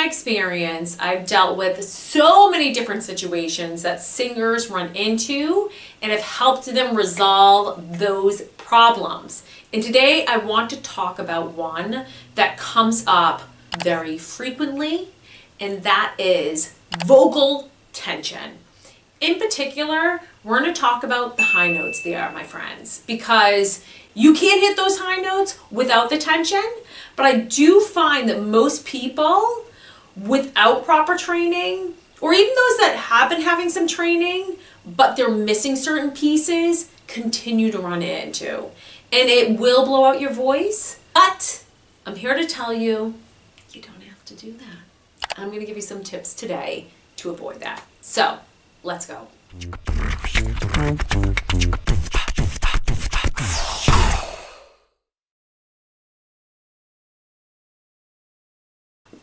my experience, I've dealt with so many different situations that singers run into and have helped them resolve those problems. And today I want to talk about one that comes up very frequently, and that is vocal tension. In particular, we're going to talk about the high notes there, my friends, because you can't hit those high notes without the tension, but I do find that most people without proper training, or even those that have been having some training, but they're missing certain pieces, continue to run into. And it will blow out your voice, but I'm here to tell you, you don't have to do that. I'm going to give you some tips today to avoid that. So, let's go.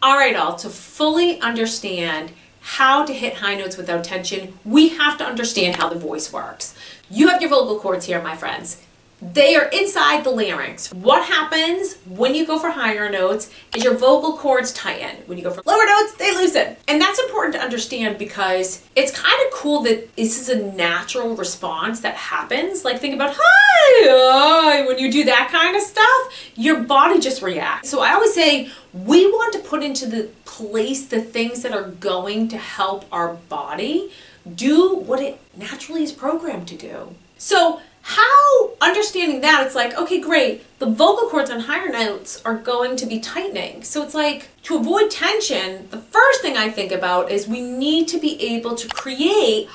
All right, all, to fully understand how to hit high notes without tension, we have to understand how the voice works. You have your vocal cords here, my friends. They are inside the larynx. What happens when you go for higher notes is your vocal cords tighten. When you go for lower notes, they loosen. And that's important to understand because it's kind of cool that this is a natural response that happens. Like think about, hi, when you do that kind of stuff, your body just reacts. So I always say we want to put into the place the things that are going to help our body do what it naturally is programmed to do. So how, understanding that, it's like, okay, great, the vocal cords on higher notes are going to be tightening. So it's like, to avoid tension, the first thing I think about is we need to be able to create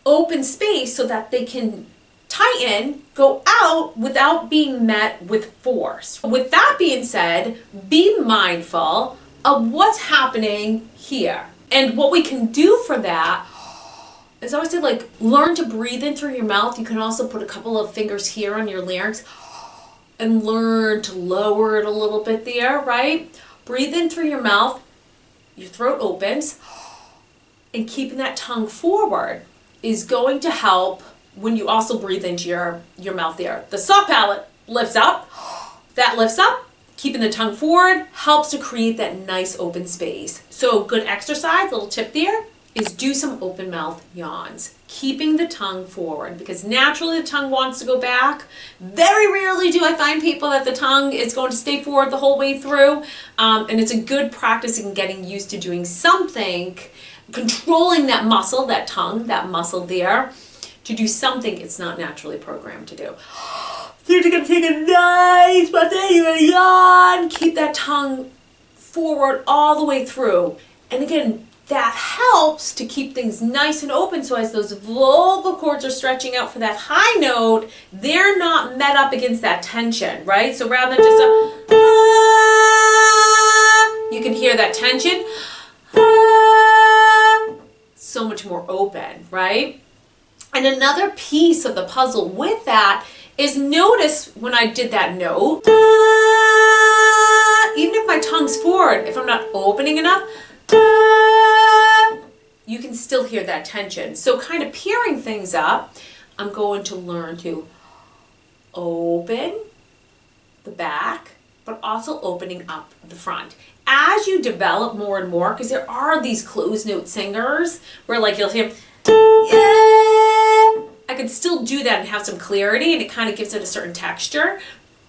open space so that they can tighten, go out without being met with force. With that being said, be mindful of what's happening here. And what we can do for that is I always say, like, learn to breathe in through your mouth. You can also put a couple of fingers here on your larynx and learn to lower it a little bit there, right? Breathe in through your mouth, your throat opens, and keeping that tongue forward is going to help when you also breathe into your mouth there. The soft palate lifts up, that lifts up. Keeping the tongue forward helps to create that nice open space. So good exercise, little tip there, is do some open mouth yawns, keeping the tongue forward, because naturally the tongue wants to go back. Very rarely do I find people that the tongue is going to stay forward the whole way through, and it's a good practice in getting used to doing something, controlling that muscle, that tongue, that muscle there, to do something it's not naturally programmed to do. So you're going to take a nice breath in, you're going to yawn, keep that tongue forward all the way through. And again, that helps to keep things nice and open, so as those vocal cords are stretching out for that high note, they're not met up against that tension, right? So rather than just you can hear that tension, so much more open, right? And another piece of the puzzle with that is notice when I did that note, even if my tongue's forward, if I'm not opening enough, you can still hear that tension. So kind of pairing things up, I'm going to learn to open the back, but also opening up the front. As you develop more and more, because there are these closed note singers where like you'll hear, yeah, I can still do that and have some clarity, and it kind of gives it a certain texture.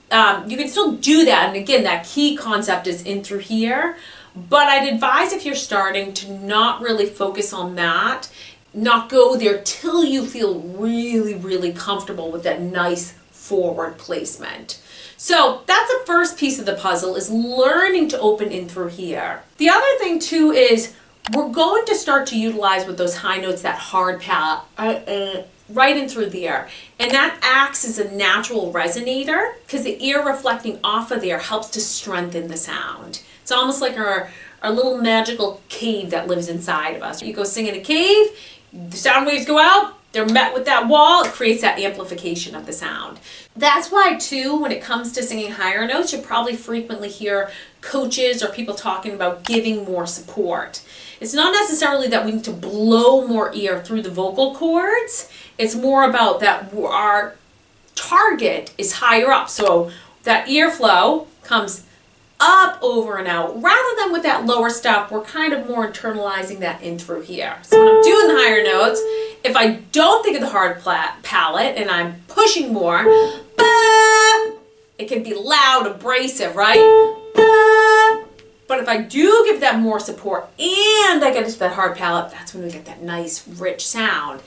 You can still do that, and again, that key concept is in through here. But I'd advise if you're starting to not really focus on that, not go there till you feel really, really comfortable with that nice forward placement. So that's the first piece of the puzzle, is learning to open in through here. The other thing too is we're going to start to utilize with those high notes that hard palate right in through there. And that acts as a natural resonator because the ear reflecting off of there helps to strengthen the sound. It's almost like our little magical cave that lives inside of us. You go sing in a cave, the sound waves go out, they're met with that wall, it creates that amplification of the sound. That's why too, when it comes to singing higher notes, you probably frequently hear coaches or people talking about giving more support. It's not necessarily that we need to blow more air through the vocal cords. It's more about that our target is higher up. So that airflow comes up, over and out. Rather than with that lower stuff, we're kind of more internalizing that in through here. So when I'm doing the higher notes, if I don't think of the hard palate and I'm pushing more, it can be loud, abrasive, right? But if I do give that more support and I get into that hard palate, that's when we get that nice, rich sound.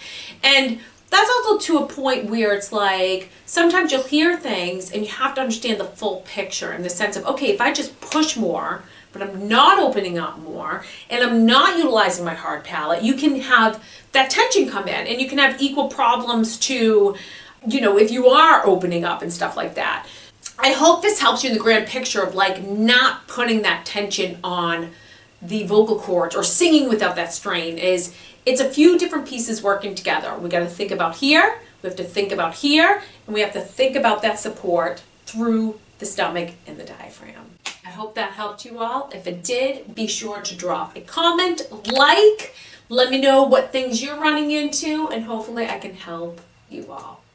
And that's also to a point where it's like, sometimes you'll hear things and you have to understand the full picture in the sense of, okay, if I just push more, but I'm not opening up more, and I'm not utilizing my hard palate, you can have that tension come in, and you can have equal problems to, if you are opening up and stuff like that. I hope this helps you in the grand picture of like not putting that tension on the vocal cords or singing without that strain. It's a few different pieces working together. We got to think about here, we have to think about here, and we have to think about that support through the stomach and the diaphragm. I hope that helped you all. If it did, be sure to drop a comment, let me know what things you're running into, and hopefully I can help you all.